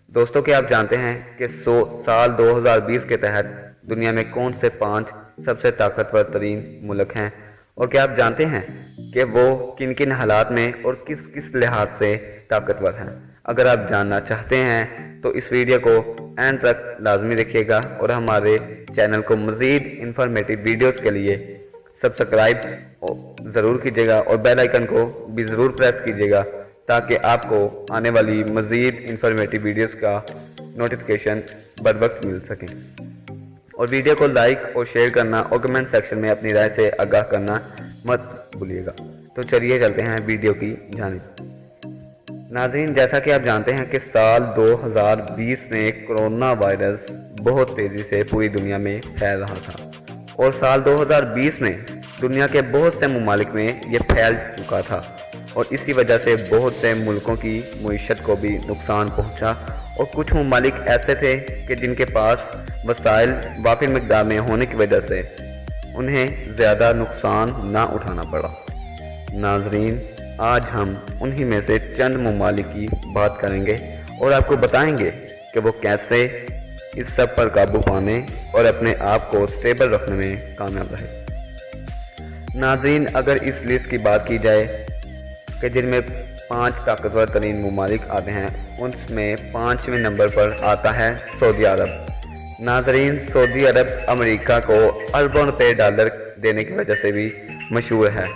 दोस्तों, क्या आप जानते हैं कि साल 2020 के तहत दुनिया में कौन से 5 सबसे ताकतवर तरीन मुल्क हैं? और क्या आप जानते हैं कि वो किन किन हालात में और किस किस लिहाज से ताकतवर हैं? अगर आप जानना चाहते हैं तो इस वीडियो को एंड तक लाजमी देखिएगा और हमारे चैनल को मज़ीद इंफॉर्मेटिव वीडियोज़ के लिए सब्सक्राइब ज़रूर कीजिएगा और बेल आइकन को भी ज़रूर प्रेस कीजिएगा ताकि आपको आने वाली मज़ीद इंफॉर्मेटिव वीडियोस का नोटिफिकेशन बर वक्त मिल सके। और वीडियो को लाइक और शेयर करना और कमेंट सेक्शन में अपनी राय से आगाह करना मत भूलिएगा। तो चलिए चलते हैं वीडियो की जानिब। नाज़रीन, जैसा कि आप जानते हैं कि साल 2020 में कोरोना वायरस बहुत तेज़ी से पूरी दुनिया में फैल रहा था और साल 2020 में दुनिया के बहुत से ममालिक में ये फैल चुका था और इसी वजह से बहुत से मुल्कों की मईशत को भी नुकसान पहुंचा और कुछ ममालिक ऐसे थे कि जिनके पास वसाइल वाफिर मकदार में होने की वजह से उन्हें ज़्यादा नुकसान ना उठाना पड़ा। नाजरीन, आज हम उन्हीं में से चंद ममालिक की बात करेंगे और आपको बताएंगे कि वो कैसे इस सब पर काबू पाने और अपने आप को स्टेबल रखने में कामयाब रहे। नाज़रीन, अगर इस लिस्ट की बात की जाए कि जिनमें 5 ताकतवर तरीन ममालिक आते हैं, उनमें 5वें नंबर पर आता है सऊदी अरब। नाज़रीन, सऊदी अरब अमेरिका को अरबों रुपए डॉलर देने की वजह से भी मशहूर है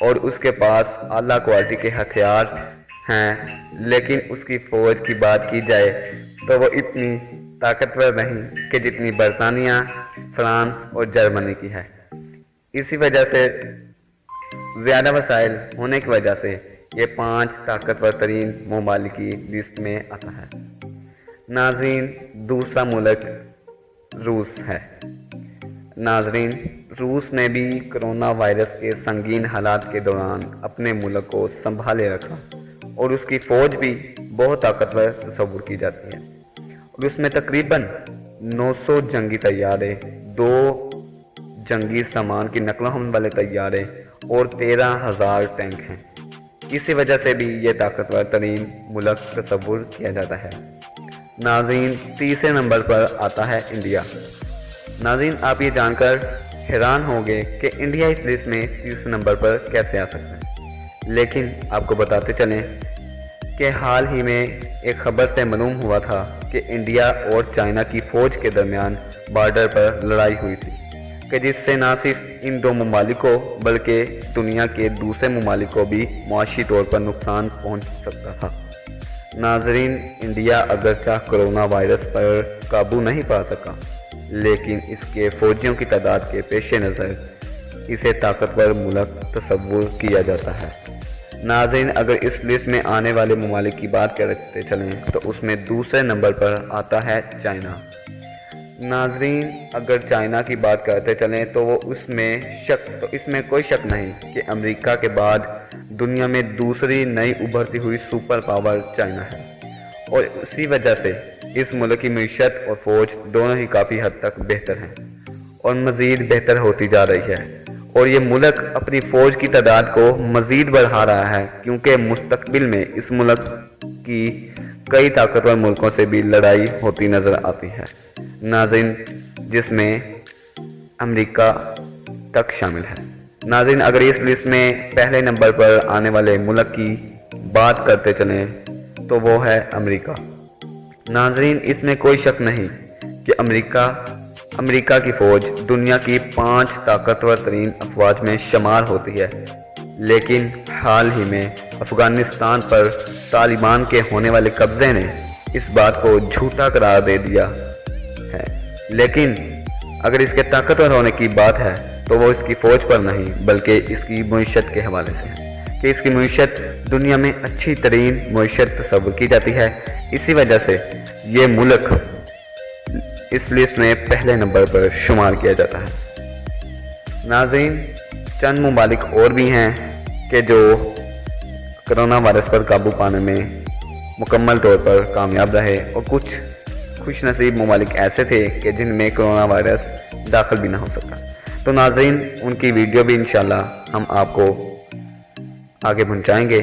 और उसके पास आला क्वालिटी के हथियार हैं, लेकिन उसकी फ़ौज की बात की जाए तो वो इतनी ताकतवर नहीं कि जितनी बरतानिया, फ्रांस और जर्मनी की है। इसी वजह से ज़्यादा वसाइल होने की वजह से ये 5 ताकतवर तरीन ममालिक की लिस्ट में आता है। नाज़रीन, दूसरा मुल्क रूस है। नाज़रीन, रूस ने भी कोरोना वायरस के संगीन हालात के दौरान अपने मुल्क को संभाले रखा और उसकी फ़ौज भी बहुत ताकतवर तस्वुर की जाती है और उसमें तकरीबन 900 जंगी तैयारे, 2 जंगी सामान की नकल हमल वाले तैयारे और 13,000 टैंक हैं। इसी वजह से भी ये ताकतवर तरीन मुल्क तस्वुर किया जाता है। नाज़रीन, तीसरे नंबर पर आता है इंडिया। नाज़रीन, आप ये जानकर हैरान होंगे कि इंडिया इस लिस्ट में तीसरे नंबर पर कैसे आ सकता है, लेकिन आपको बताते चलें कि हाल ही में एक खबर से मालूम हुआ था कि इंडिया और चाइना की फ़ौज के दरमियान बॉर्डर पर लड़ाई हुई थी कि जिससे न सिर्फ इन 2 ममालिक को बल्कि दुनिया के दूसरे ममालिक को भी मुआशी तौर पर नुकसान पहुंच सकता था। नाजरीन, इंडिया अगरचा कोरोना वायरस पर काबू नहीं पा सका, लेकिन इसके फौजियों की तादाद के पेश नज़र इसे ताकतवर मुल्क तस्वुर किया जाता है। नाजरीन, अगर इस लिस्ट में आने वाले ममालिक की बात करते चलें तो उसमें दूसरे नंबर पर आता है चाइना। नाजरीन, अगर चाइना की बात करते चलें तो इसमें कोई शक नहीं कि अमेरिका के बाद दुनिया में दूसरी नई उभरती हुई सुपर पावर चाइना है और उसी वजह से इस मुल्क की मईशत और फ़ौज दोनों ही काफ़ी हद तक बेहतर हैं और मज़ीद बेहतर होती जा रही है और ये मुल्क अपनी फ़ौज की तादाद को मज़ीद बढ़ा रहा है क्योंकि मुस्तकबिल में इस मुल्क की कई ताकतवर मुल्कों से भी लड़ाई होती नज़र आती है। नाज़रीन, जिसमें अमेरिका तक शामिल है। नाज़रीन, अगर इस लिस्ट में पहले नंबर पर आने वाले मुल्क की बात करते चलें तो वो है अमेरिका। नाज़रीन, इसमें कोई शक नहीं कि अमेरिका की फ़ौज दुनिया की 5 ताकतवर तरीन अफवाज में शुमार होती है, लेकिन हाल ही में अफ़गानिस्तान पर तालिबान के होने वाले कब्ज़े ने इस बात को झूठा करार दे दिया है। लेकिन अगर इसके ताकतवर होने की बात है तो वो इसकी फ़ौज पर नहीं बल्कि इसकी मईशत के हवाले से है कि इसकी मईशत दुनिया में अच्छी तरीन मईशत तस्वुर की जाती है। इसी वजह से ये मुल्क इस लिस्ट में पहले नंबर पर शुमार किया जाता है। नाज़रीन, चंद ममालिक और भी हैं कि जो कोरोना वायरस पर काबू पाने में मुकम्मल तौर पर कामयाब रहे और कुछ खुश नसीब ममालिक ऐसे थे कि जिनमें कोरोना वायरस दाखिल भी ना हो सका। तो नाज़रीन, उनकी वीडियो भी इंशाल्लाह हम आपको आगे पहुंचाएंगे।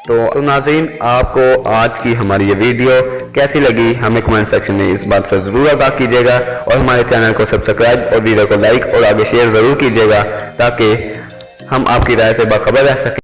تو ناظرین آپ کو آج کی ہماری یہ ویڈیو کیسی لگی ہمیں کمنٹ سیکشن میں اس بات سے ضرور آگاہ کیجیے گا اور ہمارے چینل کو سبسکرائب اور ویڈیو کو لائک اور آگے شیئر ضرور کیجیے گا تاکہ ہم آپ کی رائے سے باخبر رہ سکیں.